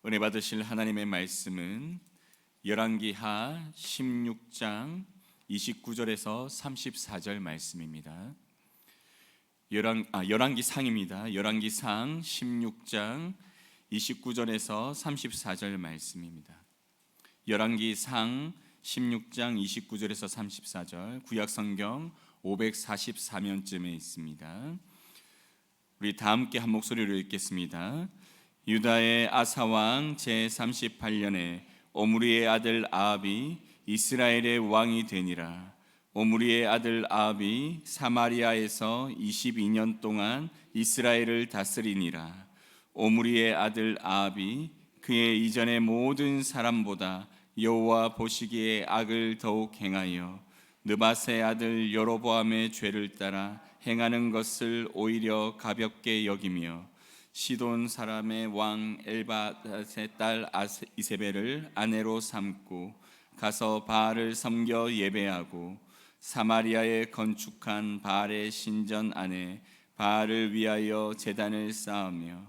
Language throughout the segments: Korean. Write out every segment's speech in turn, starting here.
은혜 받으실 하나님의 말씀은 열왕기하 16장 29절에서 34절 말씀입니다. 열왕기상입니다. 열왕기상 16장 29절에서 34절 말씀입니다. 열왕기상 16장 29절에서 34절, 구약성경 544면쯤에 있습니다. 우리 다 함께 한 목소리로 읽겠습니다. 유다의 아사왕 제38년에 오므리의 아들 아합이 이스라엘의 왕이 되니라. 오므리의 아들 아합이 사마리아에서 22년 동안 이스라엘을 다스리니라. 오므리의 아들 아합이 그의 이전의 모든 사람보다 여호와 보시기에 악을 더욱 행하여 느밧의 아들 여로보암의 죄를 따라 행하는 것을 오히려 가볍게 여기며 시돈 사람의 왕 엘바닷의 딸 이세벨을 아내로 삼고 가서 바알을 섬겨 예배하고 사마리아에 건축한 바알의 신전 안에 바알을 위하여 제단을 쌓으며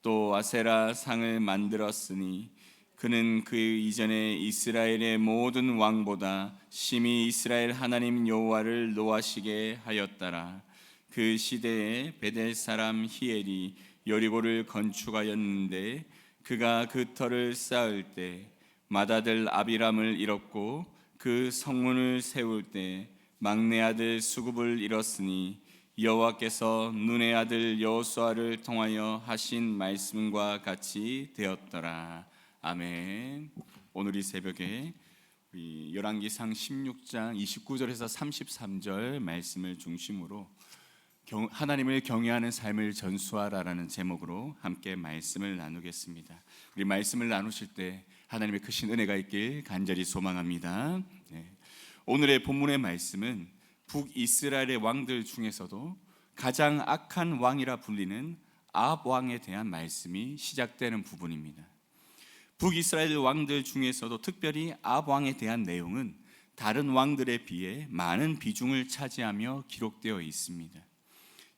또 아세라 상을 만들었으니 그는 그 이전에 이스라엘의 모든 왕보다 심히 이스라엘 하나님 여호와를 노하시게 하였더라. 그 시대에 베델 사람 히엘이 여리고를 건축하였는데 그가 그 터를 쌓을 때 맏아들 아비람을 잃었고 그 성문을 세울 때 막내 아들 수굽을 잃었으니 여호와께서 눈의 아들 여호수아를 통하여 하신 말씀과 같이 되었더라. 아멘. 오늘 이 새벽에 우리 열왕기상 16장 29절에서 33절 말씀을 중심으로 하나님을 경외하는 삶을 전수하라라는 제목으로 함께 말씀을 나누겠습니다. 우리 말씀을 나누실 때 하나님의 크신 은혜가 있길 간절히 소망합니다. 오늘의 본문의 말씀은 북이스라엘의 왕들 중에서도 가장 악한 왕이라 불리는 아합 왕에 대한 말씀이 시작되는 부분입니다. 북이스라엘 왕들 중에서도 특별히 아합 왕에 대한 내용은 다른 왕들에 비해 많은 비중을 차지하며 기록되어 있습니다.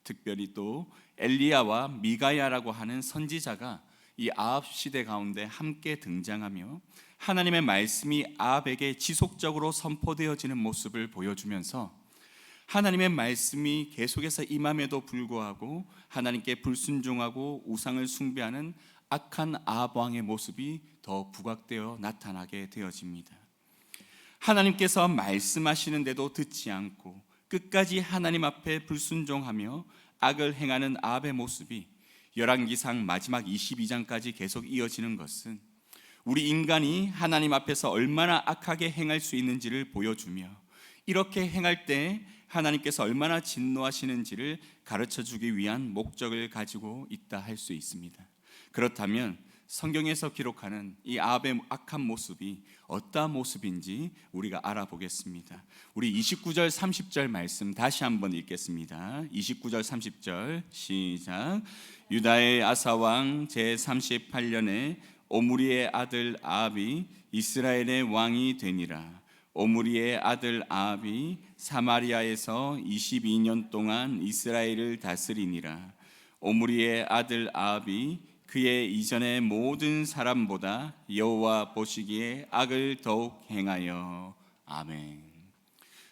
특별히 또 엘리야와 미가야라고 하는 선지자가 이 아합 시대 가운데 함께 등장하며 하나님의 말씀이 아합에게 지속적으로 선포되어지는 모습을 보여주면서 하나님의 말씀이 계속해서 임함에도 불구하고 하나님께 불순종하고 우상을 숭배하는 악한 아합 왕의 모습이 더 부각되어 나타나게 되어집니다. 하나님께서 말씀하시는데도 듣지 않고 끝까지 하나님 앞에 불순종하며 악을 행하는 아합의 모습이 열왕기상 마지막 22장까지 계속 이어지는 것은 우리 인간이 하나님 앞에서 얼마나 악하게 행할 수 있는지를 보여주며 이렇게 행할 때 하나님께서 얼마나 진노하시는지를 가르쳐주기 위한 목적을 가지고 있다 할 수 있습니다. 그렇다면 성경에서 기록하는 이 아합의 악한 모습이 어떠한 모습인지 우리가 알아보겠습니다. 우리 29절 30절 말씀 다시 한번 읽겠습니다. 29절 30절 시작. 유다의 아사왕 제38년에 오므리의 아들 아합이 이스라엘의 왕이 되니라. 오므리의 아들 아합이 사마리아에서 22년 동안 이스라엘을 다스리니라. 오므리의 아들 아합이 그의 이전의 모든 사람보다 여호와 보시기에 악을 더욱 행하여. 아멘.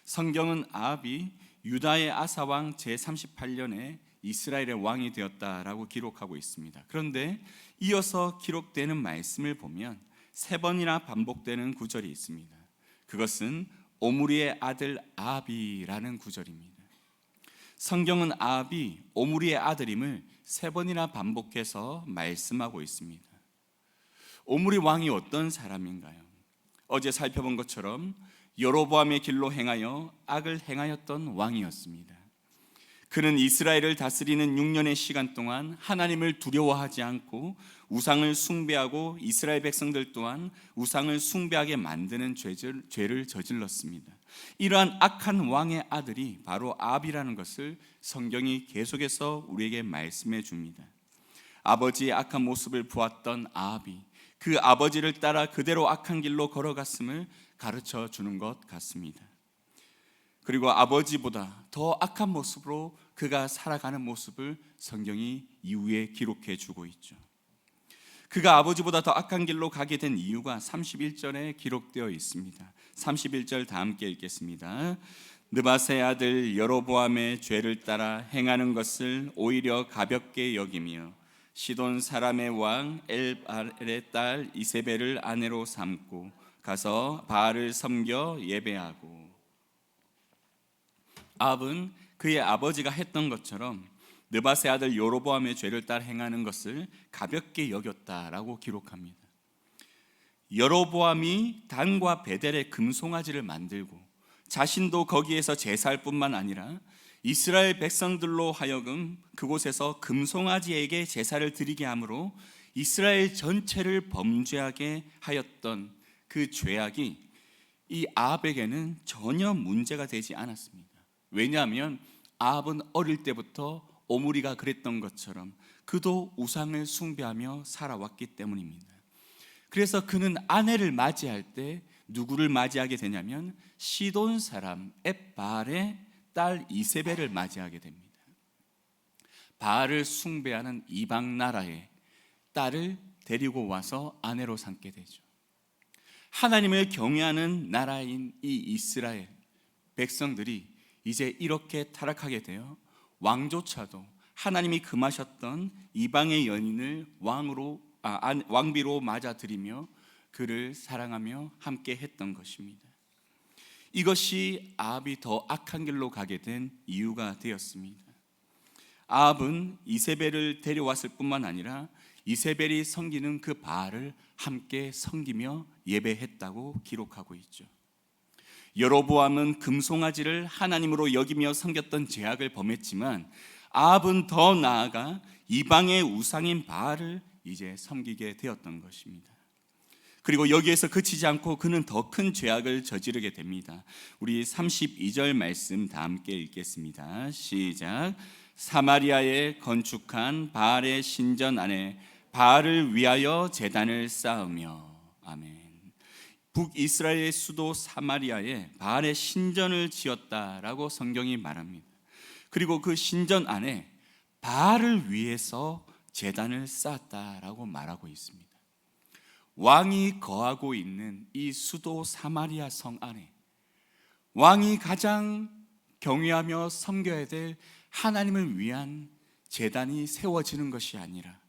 성경은 아합이 유다의 아사왕 제38년에 이스라엘의 왕이 되었다라고 기록하고 있습니다. 그런데 이어서 기록되는 말씀을 보면 세 번이나 반복되는 구절이 있습니다. 그것은 오므리의 아들 아합이라는 구절입니다. 성경은 아합이 오므리의 아들임을 세 번이나 반복해서 말씀하고 있습니다. 오므리 왕이 어떤 사람인가요? 어제 살펴본 것처럼 여로보암의 길로 행하여 악을 행하였던 왕이었습니다. 그는 이스라엘을 다스리는 6년의 시간 동안 하나님을 두려워하지 않고 우상을 숭배하고 이스라엘 백성들 또한 우상을 숭배하게 만드는 죄를 저질렀습니다. 이러한 악한 왕의 아들이 바로 아합이라는 것을 성경이 계속해서 우리에게 말씀해 줍니다. 아버지의 악한 모습을 보았던 아합이 그 아버지를 따라 그대로 악한 길로 걸어갔음을 가르쳐 주는 것 같습니다. 그리고 아버지보다 더 악한 모습으로 그가 살아가는 모습을 성경이 이후에 기록해 주고 있죠. 그가 아버지보다 더 악한 길로 가게 된 이유가 31절에 기록되어 있습니다. 31절 다 함께 읽겠습니다. 느바세 아들 여로보암의 죄를 따라 행하는 것을 오히려 가볍게 여기며 시돈 사람의 왕 엘발의 딸 이세벨을 아내로 삼고 가서 바알을 섬겨 예배하고. 아합은 그의 아버지가 했던 것처럼 느바세 아들 여로보암의 죄를 따라 행하는 것을 가볍게 여겼다라고 기록합니다. 여로보암이 단과 베델의 금송아지를 만들고 자신도 거기에서 제사할 뿐만 아니라 이스라엘 백성들로 하여금 그곳에서 금송아지에게 제사를 드리게 함으로 이스라엘 전체를 범죄하게 하였던 그 죄악이 이 아합에게는 전혀 문제가 되지 않았습니다. 왜냐하면 아합은 어릴 때부터 오므리가 그랬던 것처럼 그도 우상을 숭배하며 살아왔기 때문입니다. 그래서 그는 아내를 맞이할 때 누구를 맞이하게 되냐면 시돈 사람 엣바알의 딸 이세벨을 맞이하게 됩니다. 바알을 숭배하는 이방 나라의 딸을 데리고 와서 아내로 삼게 되죠. 하나님을 경외하는 나라인 이 이스라엘 백성들이 이제 이렇게 타락하게 되어 왕조차도 하나님이 금하셨던 이방의 여인을 왕비로 맞아들이며 그를 사랑하며 함께 했던 것입니다. 이것이 아합이 더 악한 길로 가게 된 이유가 되었습니다. 아합은 이세벨을 데려왔을 뿐만 아니라 이세벨이 섬기는 그 바알을 함께 섬기며 예배했다고 기록하고 있죠. 여로보암은 금송아지를 하나님으로 여기며 섬겼던 죄악을 범했지만 아합은 더 나아가 이방의 우상인 바알을 이제 섬기게 되었던 것입니다. 그리고 여기에서 그치지 않고 그는 더 큰 죄악을 저지르게 됩니다. 우리 32절 말씀 다 함께 읽겠습니다. 시작. 사마리아에 건축한 바알의 신전 안에 바알을 위하여 제단을 쌓으며. 아멘. 북이스라엘의 수도 사마리아에 바알의 신전을 지었다라고 성경이 말합니다. 그리고 그 신전 안에 바알을 위해서 제단을 쌓았다라고 말하고 있습니다. 왕이 거하고 있는 이 수도 사마리아 성 안에 왕이 가장 경외하며 섬겨야 될 하나님을 위한 제단이 세워지는 것이 아니라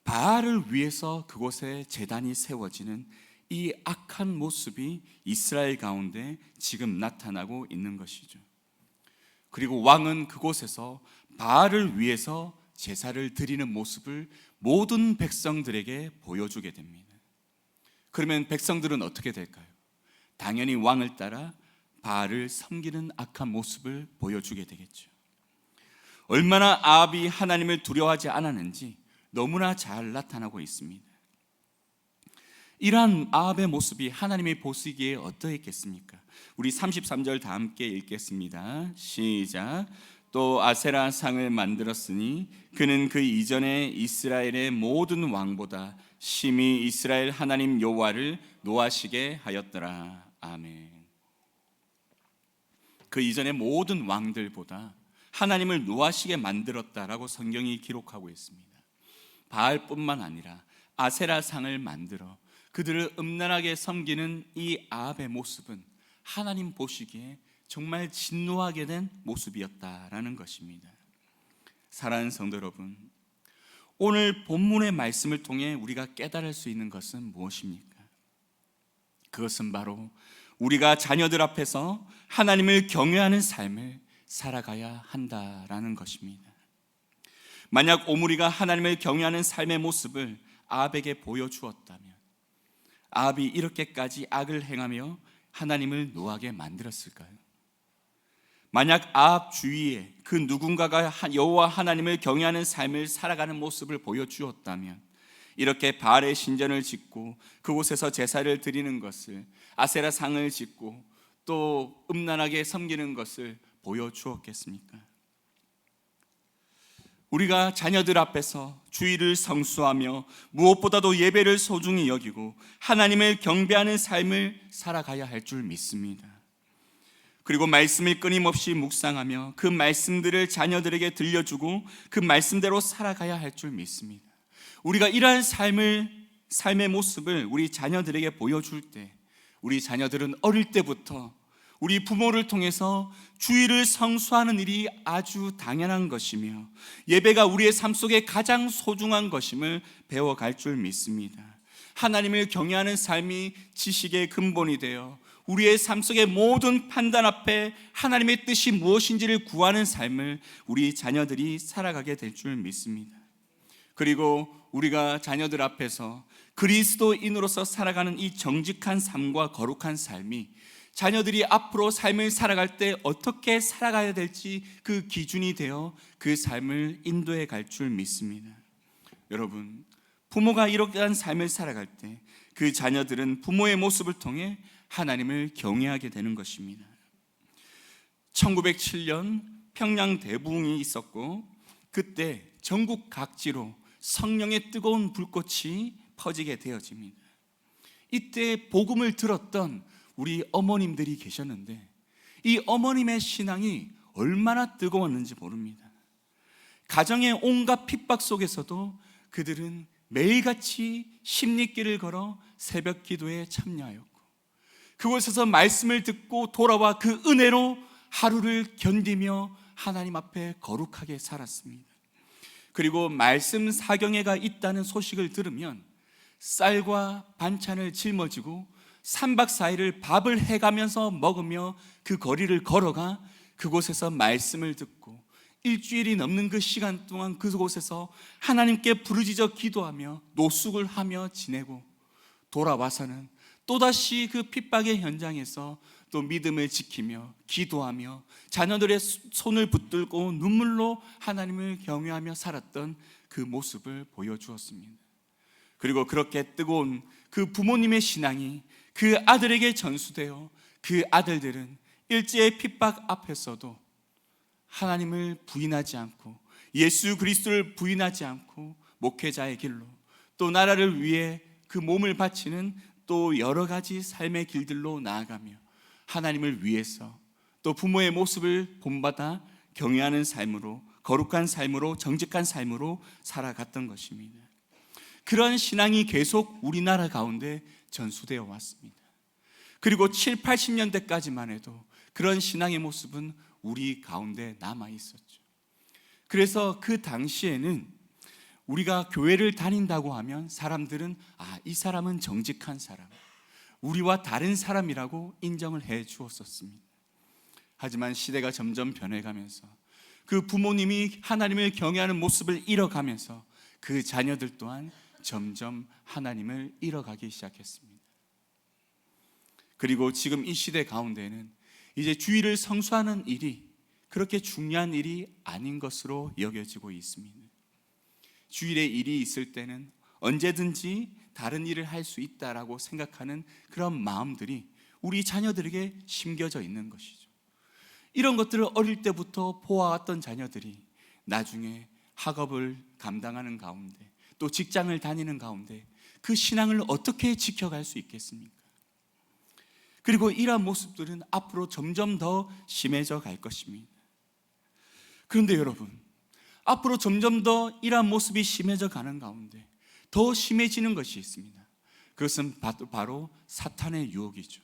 바알을 위해서 그곳에 제단이 세워지는 이 악한 모습이 이스라엘 가운데 지금 나타나고 있는 것이죠. 그리고 왕은 그곳에서 바알을 위해서 제사를 드리는 모습을 모든 백성들에게 보여주게 됩니다. 그러면 백성들은 어떻게 될까요? 당연히 왕을 따라 바알을 섬기는 악한 모습을 보여주게 되겠죠. 얼마나 아합이 하나님을 두려워하지 않았는지 너무나 잘 나타나고 있습니다. 이러한 아합의 모습이 하나님이 보시기에 어떠했겠습니까? 우리 33절 다 함께 읽겠습니다. 시작. 또 아세라 상을 만들었으니 그는 그 이전에 이스라엘의 모든 왕보다 심히 이스라엘 하나님 여호와를 노하시게 하였더라. 아멘. 그 이전의 모든 왕들보다 하나님을 노하시게 만들었다라고 성경이 기록하고 있습니다. 바알뿐만 아니라 아세라 상을 만들어 그들을 음란하게 섬기는 이 아합의 모습은 하나님 보시기에 정말 진노하게 된 모습이었다라는 것입니다. 사랑하는 성도 여러분, 오늘 본문의 말씀을 통해 우리가 깨달을 수 있는 것은 무엇입니까? 그것은 바로 우리가 자녀들 앞에서 하나님을 경외하는 삶을 살아가야 한다라는 것입니다. 만약 오므리가 하나님을 경외하는 삶의 모습을 아합에게 보여주었다면 아합이 이렇게까지 악을 행하며 하나님을 노하게 만들었을까요? 만약 아합 주위에 그 누군가가 여호와 하나님을 경외하는 삶을 살아가는 모습을 보여주었다면 이렇게 바알의 신전을 짓고 그곳에서 제사를 드리는 것을, 아세라 상을 짓고 또 음란하게 섬기는 것을 보여주었겠습니까? 우리가 자녀들 앞에서 주의를 성수하며 무엇보다도 예배를 소중히 여기고 하나님을 경배하는 삶을 살아가야 할 줄 믿습니다. 그리고 말씀을 끊임없이 묵상하며 그 말씀들을 자녀들에게 들려주고 그 말씀대로 살아가야 할 줄 믿습니다. 우리가 이러한 삶의 모습을 우리 자녀들에게 보여줄 때, 우리 자녀들은 어릴 때부터 우리 부모를 통해서 주일을 성수하는 일이 아주 당연한 것이며 예배가 우리의 삶 속에 가장 소중한 것임을 배워갈 줄 믿습니다. 하나님을 경외하는 삶이 지식의 근본이 되어 우리의 삶 속의 모든 판단 앞에 하나님의 뜻이 무엇인지를 구하는 삶을 우리 자녀들이 살아가게 될 줄 믿습니다. 그리고 우리가 자녀들 앞에서 그리스도인으로서 살아가는 이 정직한 삶과 거룩한 삶이 자녀들이 앞으로 삶을 살아갈 때 어떻게 살아가야 될지 그 기준이 되어 그 삶을 인도해 갈 줄 믿습니다. 여러분, 부모가 이러한 삶을 살아갈 때 그 자녀들은 부모의 모습을 통해 하나님을 경외하게 되는 것입니다. 1907년 평양 대부흥이 있었고 그때 전국 각지로 성령의 뜨거운 불꽃이 퍼지게 되어집니다. 이때 복음을 들었던 우리 어머님들이 계셨는데 이 어머님의 신앙이 얼마나 뜨거웠는지 모릅니다. 가정의 온갖 핍박 속에서도 그들은 매일같이 십리길을 걸어 새벽 기도에 참여하였고 그곳에서 말씀을 듣고 돌아와 그 은혜로 하루를 견디며 하나님 앞에 거룩하게 살았습니다. 그리고 말씀 사경회가 있다는 소식을 들으면 쌀과 반찬을 짊어지고 3박 4일을 밥을 해가면서 먹으며 그 거리를 걸어가 그곳에서 말씀을 듣고 일주일이 넘는 그 시간 동안 그곳에서 하나님께 부르짖어 기도하며 노숙을 하며 지내고 돌아와서는 또다시 그 핍박의 현장에서 또 믿음을 지키며 기도하며 자녀들의 손을 붙들고 눈물로 하나님을 경외하며 살았던 그 모습을 보여주었습니다. 그리고 그렇게 뜨거운 그 부모님의 신앙이 그 아들에게 전수되어 그 아들들은 일제의 핍박 앞에서도 하나님을 부인하지 않고 예수 그리스도를 부인하지 않고 목회자의 길로 또 나라를 위해 그 몸을 바치는 또 여러 가지 삶의 길들로 나아가며 하나님을 위해서 또 부모의 모습을 본받아 경외하는 삶으로 거룩한 삶으로 정직한 삶으로 살아갔던 것입니다. 그런 신앙이 계속 우리나라 가운데 전수되어 왔습니다. 그리고 7, 80년대까지만 해도 그런 신앙의 모습은 우리 가운데 남아 있었죠. 그래서 그 당시에는 우리가 교회를 다닌다고 하면 사람들은 이 사람은 정직한 사람, 우리와 다른 사람이라고 인정을 해 주었었습니다. 하지만 시대가 점점 변해가면서 그 부모님이 하나님을 경외하는 모습을 잃어가면서 그 자녀들 또한 점점 하나님을 잃어가기 시작했습니다. 그리고 지금 이 시대 가운데는 이제 주일을 성수하는 일이 그렇게 중요한 일이 아닌 것으로 여겨지고 있습니다. 주일에 일이 있을 때는 언제든지 다른 일을 할 수 있다라고 생각하는 그런 마음들이 우리 자녀들에게 심겨져 있는 것이죠. 이런 것들을 어릴 때부터 보아왔던 자녀들이 나중에 학업을 감당하는 가운데 또 직장을 다니는 가운데 그 신앙을 어떻게 지켜갈 수 있겠습니까? 그리고 이러한 모습들은 앞으로 점점 더 심해져 갈 것입니다. 그런데 여러분, 앞으로 점점 더 이러한 모습이 심해져 가는 가운데 더 심해지는 것이 있습니다. 그것은 바로 사탄의 유혹이죠.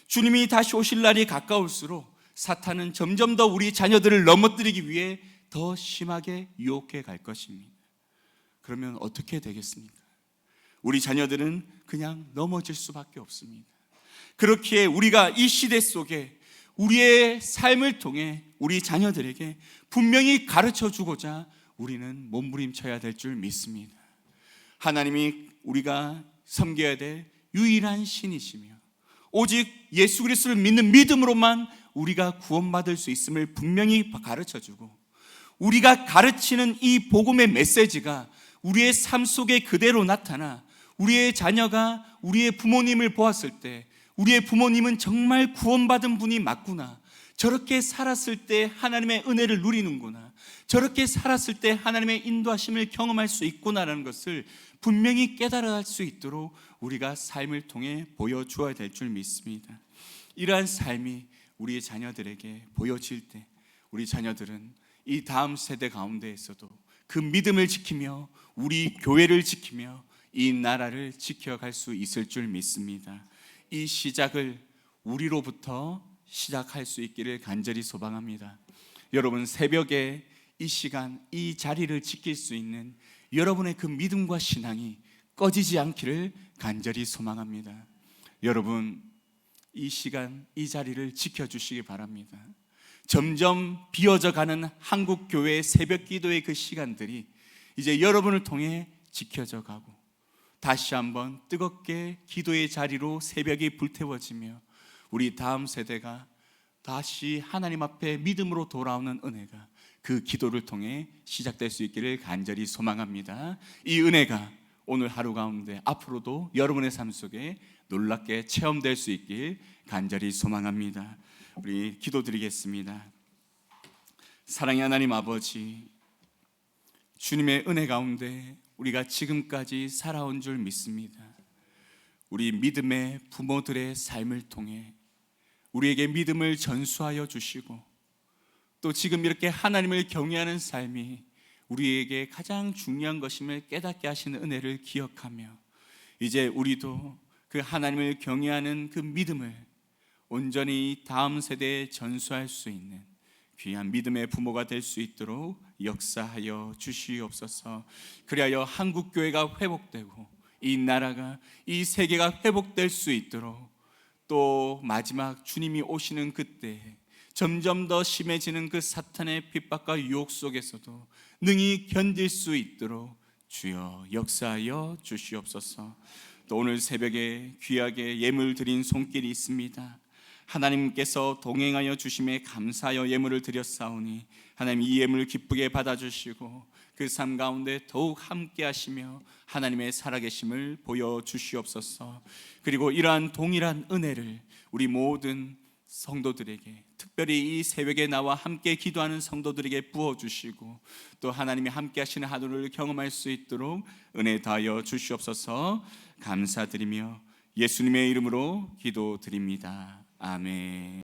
주님이 다시 오실 날이 가까울수록 사탄은 점점 더 우리 자녀들을 넘어뜨리기 위해 더 심하게 유혹해 갈 것입니다. 그러면 어떻게 되겠습니까? 우리 자녀들은 그냥 넘어질 수밖에 없습니다. 그렇기에 우리가 이 시대 속에 우리의 삶을 통해 우리 자녀들에게 분명히 가르쳐 주고자 우리는 몸부림쳐야 될 줄 믿습니다. 하나님이 우리가 섬겨야 될 유일한 신이시며 오직 예수 그리스도를 믿는 믿음으로만 우리가 구원받을 수 있음을 분명히 가르쳐 주고 우리가 가르치는 이 복음의 메시지가 우리의 삶 속에 그대로 나타나 우리의 자녀가 우리의 부모님을 보았을 때 우리의 부모님은 정말 구원받은 분이 맞구나, 저렇게 살았을 때 하나님의 은혜를 누리는구나, 저렇게 살았을 때 하나님의 인도하심을 경험할 수 있구나라는 것을 분명히 깨달아 할 수 있도록 우리가 삶을 통해 보여주어야 될 줄 믿습니다. 이러한 삶이 우리의 자녀들에게 보여질 때 우리 자녀들은 이 다음 세대 가운데에서도 그 믿음을 지키며 우리 교회를 지키며 이 나라를 지켜갈 수 있을 줄 믿습니다. 이 시작을 우리로부터 시작할 수 있기를 간절히 소망합니다. 여러분, 새벽에 이 시간, 이 자리를 지킬 수 있는 여러분의 그 믿음과 신앙이 꺼지지 않기를 간절히 소망합니다. 여러분, 이 시간, 이 자리를 지켜주시기 바랍니다. 점점 비어져 가는 한국 교회의 새벽 기도의 그 시간들이 이제 여러분을 통해 지켜져 가고, 다시 한번 뜨겁게 기도의 자리로 새벽이 불태워지며 우리 다음 세대가 다시 하나님 앞에 믿음으로 돌아오는 은혜가 그 기도를 통해 시작될 수 있기를 간절히 소망합니다. 이 은혜가 오늘 하루 가운데 앞으로도 여러분의 삶 속에 놀랍게 체험될 수 있길 간절히 소망합니다. 우리 기도드리겠습니다. 사랑의 하나님 아버지, 주님의 은혜 가운데 우리가 지금까지 살아온 줄 믿습니다. 우리 믿음의 부모들의 삶을 통해 우리에게 믿음을 전수하여 주시고, 또 지금 이렇게 하나님을 경외하는 삶이 우리에게 가장 중요한 것임을 깨닫게 하시는 은혜를 기억하며, 이제 우리도 그 하나님을 경외하는 그 믿음을 온전히 다음 세대에 전수할 수 있는 귀한 믿음의 부모가 될 수 있도록 역사하여 주시옵소서. 그리하여 한국교회가 회복되고 이 나라가, 이 세계가 회복될 수 있도록, 또 마지막 주님이 오시는 그때 점점 더 심해지는 그 사탄의 핍박과 유혹 속에서도 능히 견딜 수 있도록 주여 역사하여 주시옵소서. 또 오늘 새벽에 귀하게 예물 드린 손길이 있습니다. 하나님께서 동행하여 주심에 감사하여 예물을 드렸사오니 하나님 이 예물을 기쁘게 받아주시고 그 삶 가운데 더욱 함께 하시며 하나님의 살아계심을 보여주시옵소서. 그리고 이러한 동일한 은혜를 우리 모든 성도들에게, 특별히 이 새벽에 나와 함께 기도하는 성도들에게 부어주시고, 또 하나님이 함께 하시는 하루를 경험할 수 있도록 은혜 다하여 주시옵소서. 감사드리며 예수님의 이름으로 기도드립니다. 아멘.